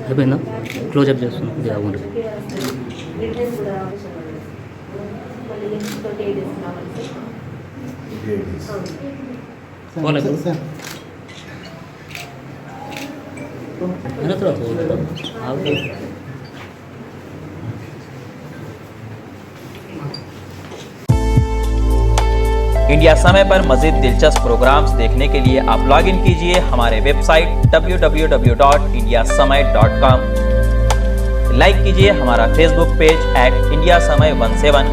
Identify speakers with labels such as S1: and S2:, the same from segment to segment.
S1: అయిపోయిందా close up చేస్తున్నాం
S2: India समय पर मज़ीद दिलचस्प प्रोग्राम्स देखने के लिए आप लॉग इन कीजिए हमारे वेबसाइट www.indiasamay.com। लाइक कीजिए हमारा फेसबुक पेज @indiasamay17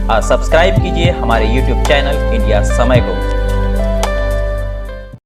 S2: और सब्सक्राइब कीजिए हमारे यूट्यूब चैनल इंडिया समय को।